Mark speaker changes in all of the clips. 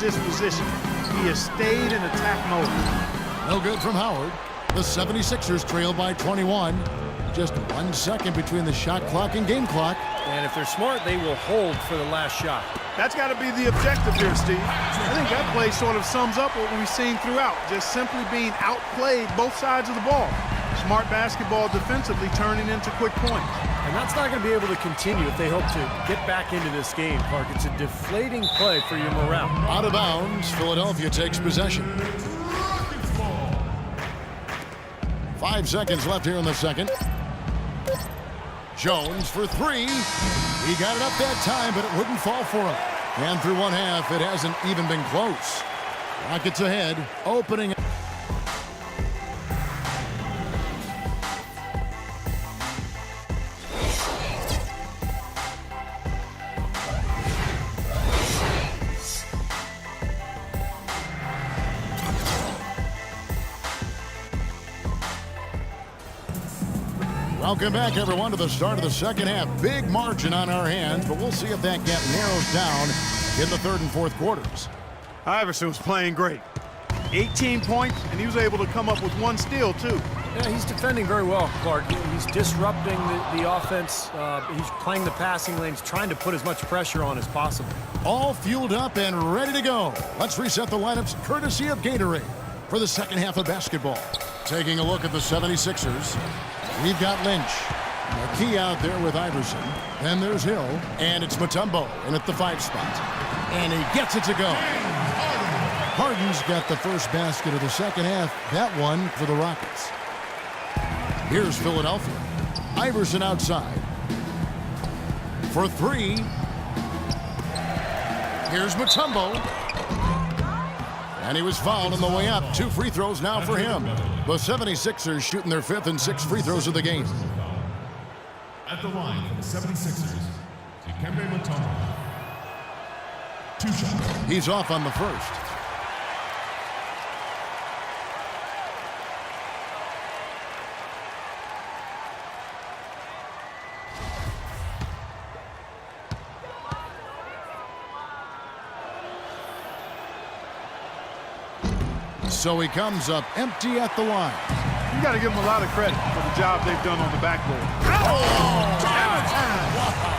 Speaker 1: disposition. He has stayed in attack mode.
Speaker 2: No good from Howard. The 76ers trail by 21. Just 1 second between the shot clock and game clock.
Speaker 3: And if they're smart, they will hold for the last shot.
Speaker 1: That's got to be the objective here, Steve. I think that play sort of sums up what we've seen throughout, just simply being outplayed both sides of the ball. Smart basketball defensively turning into quick points.
Speaker 3: And that's not going to be able to continue if they hope to get back into this game, Clark. It's a deflating play for your morale.
Speaker 2: Out of bounds, Philadelphia takes possession. 5 seconds left here in the second. Jones for three. He got it up that time, but it wouldn't fall for him. And through one half, it hasn't even been close. Rockets ahead, opening. Welcome back, everyone, to the start of the second half. Big margin on our hands, but we'll see if that gap narrows down in the third and fourth quarters.
Speaker 1: Iverson was playing great. 18 points, and he was able to come up with 1 steal, too.
Speaker 3: Yeah, he's defending very well, Clark. He's disrupting the offense. He's playing the passing lanes, trying to put as much pressure on as possible.
Speaker 2: All fueled up and ready to go. Let's reset the lineups courtesy of Gatorade for the second half of basketball. Taking a look at the 76ers. We've got Lynch. McKee out there with Iverson. Then there's Hill. And it's Mutombo in at the 5 spot. And he gets it to go. Harden's got the first basket of the second half. That one for the Rockets. Here's Philadelphia. Iverson outside. For three. Here's Mutombo. And he was fouled on the way up. 2 free throws now for him. The 76ers shooting their 5th and 6th free throws of the game.
Speaker 4: At the line for the 76ers, Dikembe Mutombo. 2 shots.
Speaker 2: He's off on the first. So he comes up empty at the line.
Speaker 1: You got to give them a lot of credit for the job they've done on the backboard. Oh,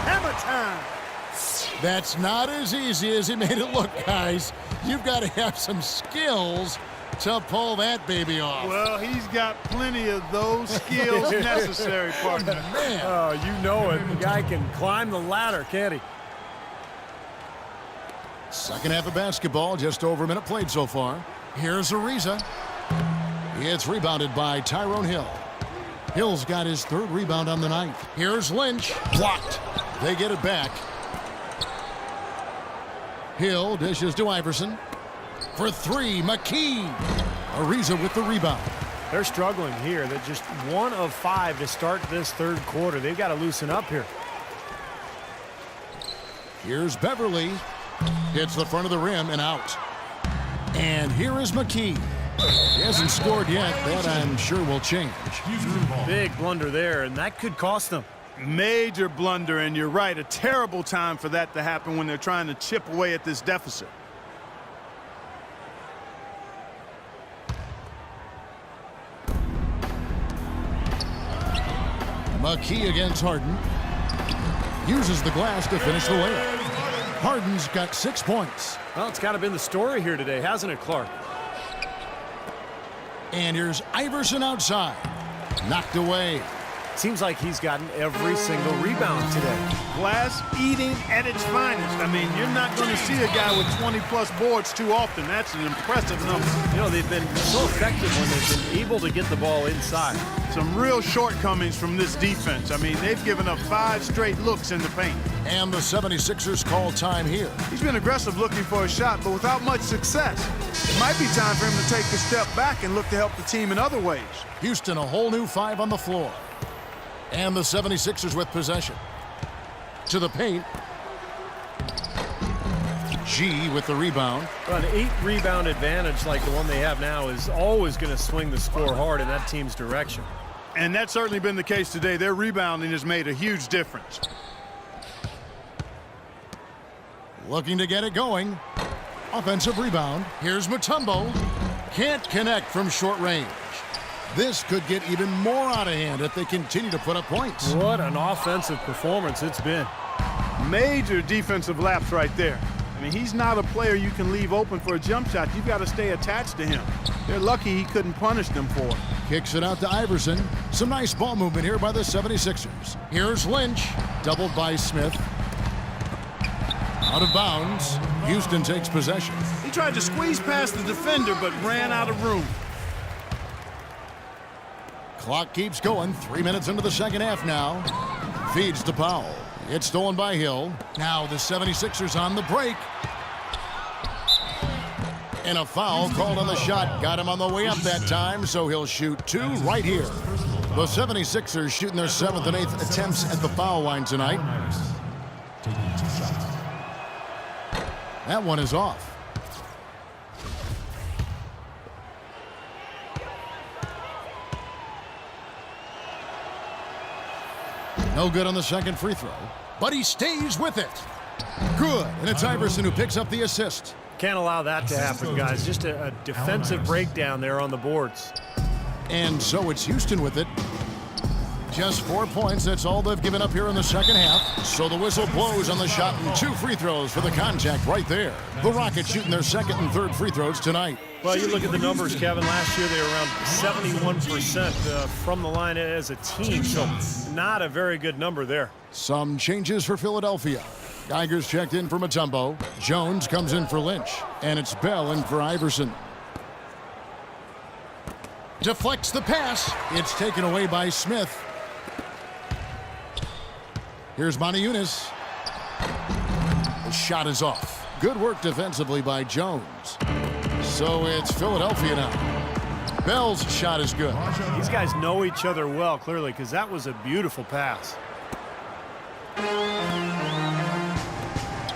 Speaker 1: hammer time!
Speaker 2: That's not as easy as he made it look, guys. You've got to have some skills to pull that baby off.
Speaker 1: Well, he's got plenty of those skills necessary, partner.
Speaker 2: Man.
Speaker 3: Oh, you know it. The guy can climb the ladder, can't he?
Speaker 2: Second half of basketball, just over a minute played so far. Here's Ariza. It's rebounded by Tyrone Hill. Hill's got his 3rd rebound on the night. Here's Lynch. Blocked. They get it back. Hill dishes to Iverson. For 3, McKee. Ariza with the rebound.
Speaker 3: They're struggling here. They're just 1 of 5 to start this 3rd quarter. They've got to loosen up here.
Speaker 2: Here's Beverly. Hits the front of the rim and out. And here is McKee. He hasn't scored yet. That, I'm sure, will change.
Speaker 3: Big blunder there, and that could cost them.
Speaker 1: Major blunder, and you're right. A terrible time for that to happen when they're trying to chip away at this deficit.
Speaker 2: McKee against Harden. Uses the glass to finish the layup. Harden's got 6 points.
Speaker 3: Well, it's kind of been the story here today, hasn't it, Clark?
Speaker 2: And here's Iverson outside. Knocked away.
Speaker 3: Seems like he's gotten every single rebound today.
Speaker 1: Glass eating at its finest. I mean, you're not going to see a guy with 20-plus boards too often. That's an impressive number.
Speaker 3: You know, they've been so effective when they've been able to get the ball inside.
Speaker 1: Some real shortcomings from this defense. I mean, they've given up 5 straight looks in the paint.
Speaker 2: And the 76ers call time here.
Speaker 1: He's been aggressive looking for a shot, but without much success. It might be time for him to take a step back and look to help the team in other ways.
Speaker 2: Houston, a whole new 5 on the floor. And the 76ers with possession. To the paint. G with the rebound.
Speaker 3: An 8-rebound advantage like the one they have now is always going to swing the score hard in that team's direction.
Speaker 1: And that's certainly been the case today. Their rebounding has made a huge difference.
Speaker 2: Looking to get it going. Offensive rebound. Here's Mutombo. Can't connect from short range. This could get even more out of hand if they continue to put up points.
Speaker 3: What an offensive performance it's been.
Speaker 1: Major defensive lapse right there. I mean, he's not a player you can leave open for a jump shot. You've got to stay attached to him. They're lucky he couldn't punish them for it.
Speaker 2: Kicks it out to Iverson. Some nice ball movement here by the 76ers. Here's Lynch, doubled by Smith. Out of bounds. Houston takes possession.
Speaker 1: He tried to squeeze past the defender, but ran out of room.
Speaker 2: Clock keeps going. 3 minutes into the second half now. Feeds to Powell. It's stolen by Hill. Now the 76ers on the break. And a foul called on the shot. Got him on the way up that time, so he'll shoot 2 right here. The 76ers shooting their 7th and 8th attempts at the foul line tonight.
Speaker 4: Taking 2 shots.
Speaker 2: That one is off. No good on the second free throw, but he stays with it. Good, and it's Iverson who picks up the assist.
Speaker 3: Can't allow that to happen, guys. Just a defensive breakdown there on the boards.
Speaker 2: And so it's Houston with it. Just 4 points. That's all they've given up here in the second half. So the whistle blows on the shot and 2 free throws for the contact right there. The Rockets shooting their second and third free throws tonight.
Speaker 3: Well, you look at the numbers, Kevin. Last year they were around 71% from the line as a team. So not a very good number there.
Speaker 2: Some changes for Philadelphia. Geiger's checked in for Mutombo. Jones comes in for Lynch. And it's Bell in for Iverson. Deflects the pass. It's taken away by Smith. Here's Moniunas. The shot is off. Good work defensively by Jones. So it's Philadelphia now. Bell's shot is good.
Speaker 3: These guys know each other well, clearly, because that was a beautiful pass.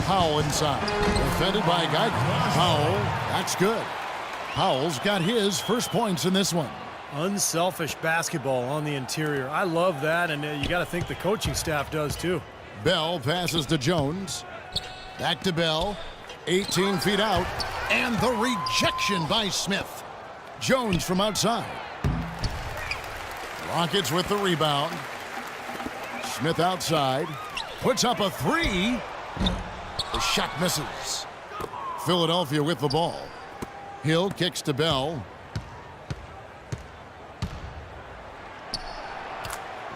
Speaker 2: Powell inside. Defended by Geiger. Powell, that's good. Powell's got his first points in this one.
Speaker 3: Unselfish basketball on the interior. I love that, and you got to think the coaching staff does too.
Speaker 2: Bell passes to Jones. Back to Bell. 18 feet out. And the rejection by Smith. Jones from outside. Rockets with the rebound. Smith outside. Puts up a 3. The shot misses. Philadelphia with the ball. Hill kicks to Bell.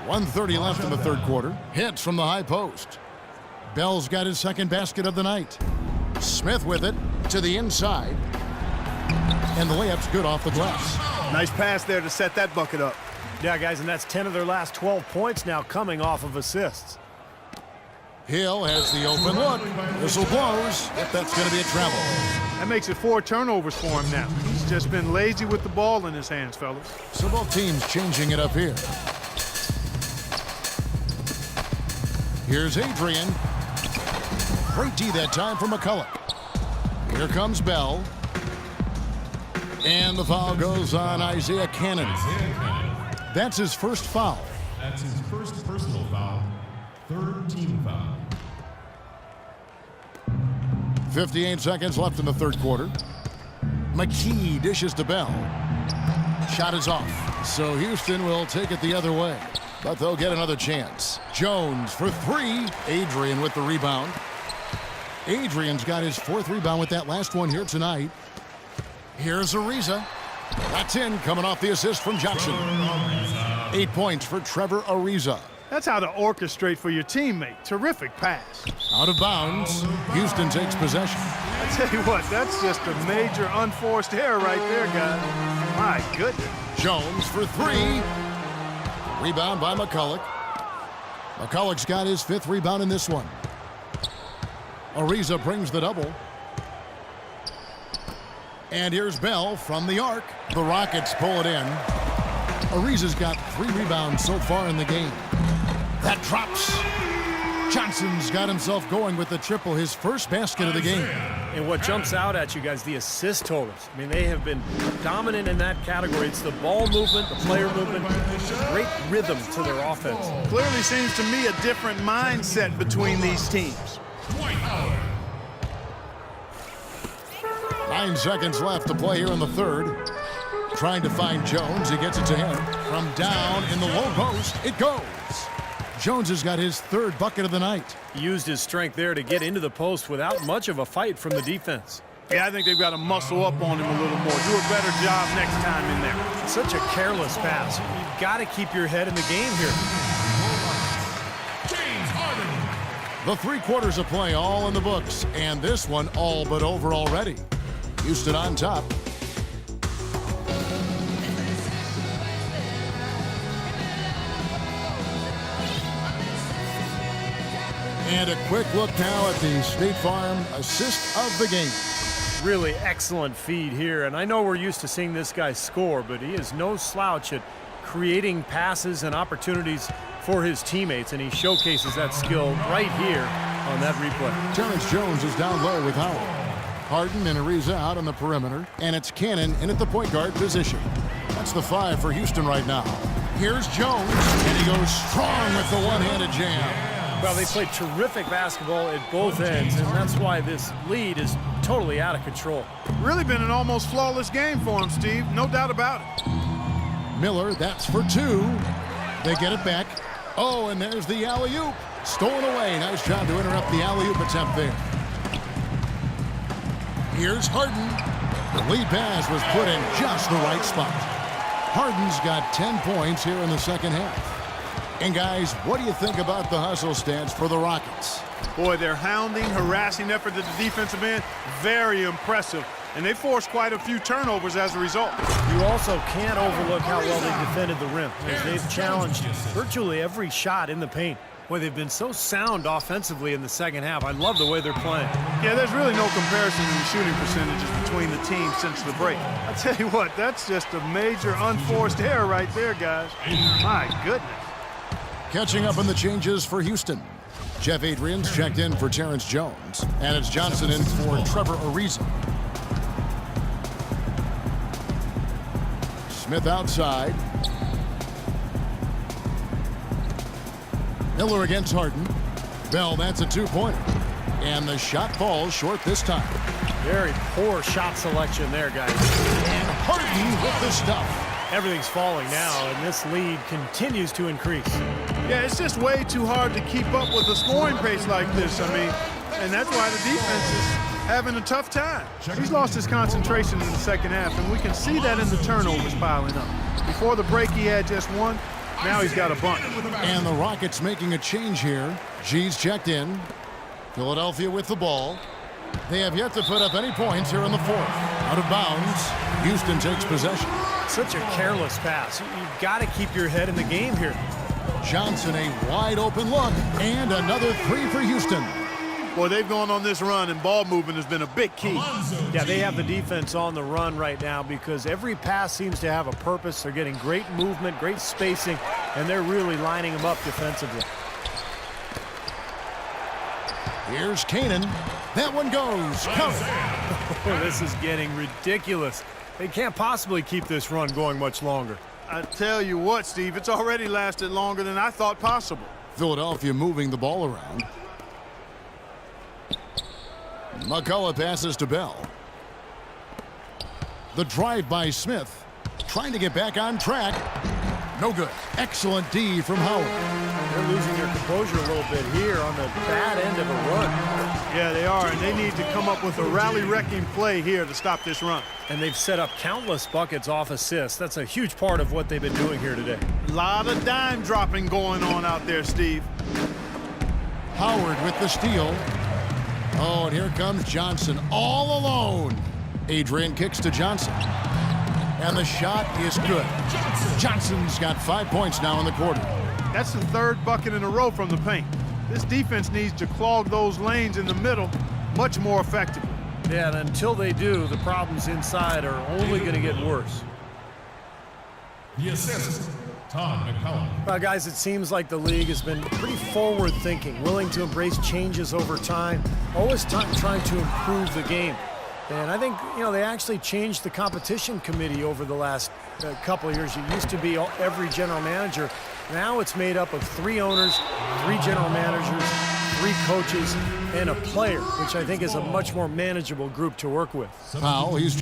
Speaker 2: 1:30 left in the third quarter. Hits from the high post. Bell's got his second basket of the night. Smith with it to the inside. And the layup's good off the glass.
Speaker 1: Nice pass there to set that bucket up.
Speaker 3: Yeah, guys, and that's 10 of their last 12 points now coming off of assists.
Speaker 2: Hill has the open look. Whistle blows. If that's going to be a travel.
Speaker 1: That makes it 4 turnovers for him now. He's just been lazy with the ball in his hands, fellas.
Speaker 2: So both teams changing it up here. Here's Adrian. Great D that time for McCulloch. Here comes Bell. And the foul goes on Isaiah Cannon. That's his first foul.
Speaker 4: That's his first personal foul. 3rd team foul.
Speaker 2: 58 seconds left in the third quarter. McKee dishes to Bell. Shot is off. So Houston will take it the other way. But they'll get another chance. Jones for 3. Adrian with the rebound. Adrian's got his 4th rebound with that last one here tonight. Here's Ariza. That's in, coming off the assist from Jackson. 8 points for Trevor Ariza.
Speaker 1: That's how to orchestrate for your teammate. Terrific pass.
Speaker 2: Out of bounds. Houston takes possession.
Speaker 1: I tell you what, that's just a major unforced error right there, guys. My goodness.
Speaker 2: Jones for 3. Rebound by McCulloch. McCulloch's got his 5th rebound in this one. Ariza brings the double. And here's Bell from the arc. The Rockets pull it in. Ariza's got 3 rebounds so far in the game. That drops. Johnson's got himself going with the triple, his first basket of the game.
Speaker 3: And what jumps out at you guys, the assist totals. I mean, they have been dominant in that category. It's the ball movement, the player movement, great rhythm to their offense.
Speaker 1: Clearly seems to me a different mindset between these teams.
Speaker 2: 9 seconds left to play here in the third. Trying to find Jones. He gets it to him. From down in the low post, it goes. Jones has got his third bucket of the night.
Speaker 3: He used his strength there to get into the post without much of a fight from the defense.
Speaker 1: Yeah, I think they've got to muscle up on him a little more. Do a better job next time in there.
Speaker 3: Such a careless pass. You've got to keep your head in the game here.
Speaker 4: James Harden.
Speaker 2: The 3 quarters of play all in the books, and this one all but over already. Houston on top. And a quick look now at the State Farm assist of the game.
Speaker 3: Really excellent feed here, and I know we're used to seeing this guy score, but he is no slouch at creating passes and opportunities for his teammates, and he showcases that skill right here on that replay.
Speaker 2: Terrence Jones is down low with Howard. Harden and Ariza out on the perimeter, and it's Cannon in at the point guard position. That's the 5 for Houston right now. Here's Jones, and he goes strong with the one-handed jam.
Speaker 3: Well, they played terrific basketball at both ends, and that's why this lead is totally out of control.
Speaker 1: Really been an almost flawless game for him, Steve. No doubt about it.
Speaker 2: Miller, that's for 2. They get it back. Oh, and there's the alley-oop. Stolen away. Nice job to interrupt the alley-oop attempt there. Here's Harden. The lead pass was put in just the right spot. Harden's got 10 points here in the second half. And guys, what do you think about the hustle stance for the Rockets?
Speaker 1: Boy, their hounding, harassing effort at the defensive end, very impressive. And they forced quite a few turnovers as a result.
Speaker 3: You also can't overlook how well they defended the rim, as they've challenged virtually every shot in the paint. Boy, they've been so sound offensively in the second half. I love the way they're playing.
Speaker 1: Yeah, there's really no comparison in the shooting percentages between the teams since the break. I tell you what, that's just a major unforced error right there, guys. My goodness.
Speaker 2: Catching up on the changes for Houston. Jeff Adrian's checked in for Terrence Jones, and it's Johnson in for Trevor Ariza. Smith outside. Miller against Harden. Bell, that's a 2-pointer. And the shot falls short this time.
Speaker 3: Very poor shot selection there, guys.
Speaker 2: And Harden with the stuff.
Speaker 3: Everything's falling now, and this lead continues to increase.
Speaker 1: Yeah, it's just way too hard to keep up with a scoring pace like this. I mean, and that's why the defense is having a tough time. He's lost his concentration in the second half, and we can see that in the turnovers piling up. Before the break, he had just 1. Now he's got a bunch.
Speaker 2: And the Rockets making a change here. G's checked in. Philadelphia with the ball. They have yet to put up any points here in the fourth. Out of bounds. Houston takes possession.
Speaker 3: Such a careless pass. You've got to keep your head in the game here.
Speaker 2: Johnson, a wide open look, and another 3 for Houston.
Speaker 1: Boy, they've gone on this run, and ball movement has been a big key.
Speaker 3: Yeah, they have the defense on the run right now because every pass seems to have a purpose. They're getting great movement, great spacing, and they're really lining them up defensively.
Speaker 2: Here's Cannon. That one goes.
Speaker 3: Oh, this is getting ridiculous. They can't possibly keep this run going much longer.
Speaker 1: I tell you what, Steve, it's already lasted longer than I thought possible.
Speaker 2: Philadelphia moving the ball around. McCullough passes to Bell. The drive by Smith. Trying to get back on track. No good. Excellent D from Howard.
Speaker 3: They're losing their composure a little bit here on the bad end of a run.
Speaker 1: Yeah, they are, and they need to come up with a rally-wrecking play here to stop this run.
Speaker 3: And they've set up countless buckets off assists. That's a huge part of what they've been doing here today.
Speaker 1: A lot of dime dropping going on out there, Steve.
Speaker 2: Howard with the steal. Oh, and here comes Johnson all alone. Adrian kicks to Johnson. And the shot is good. Johnson's got 5 points now in the quarter.
Speaker 1: That's the 3rd bucket in a row from the paint. This defense needs to clog those lanes in the middle much more effectively.
Speaker 3: Yeah, and until they do, the problems inside are only going to get worse.
Speaker 4: The assist, Todd McCollum.
Speaker 3: Well, guys, it seems like the league has been pretty forward-thinking, willing to embrace changes over time, always trying to improve the game. And I think, they actually changed the competition committee over the last couple of years. It used to be every general manager. Now it's made up of 3 owners, 3 general managers, 3 coaches and a player, which I think is a much more manageable group to work with.
Speaker 2: Powell, he's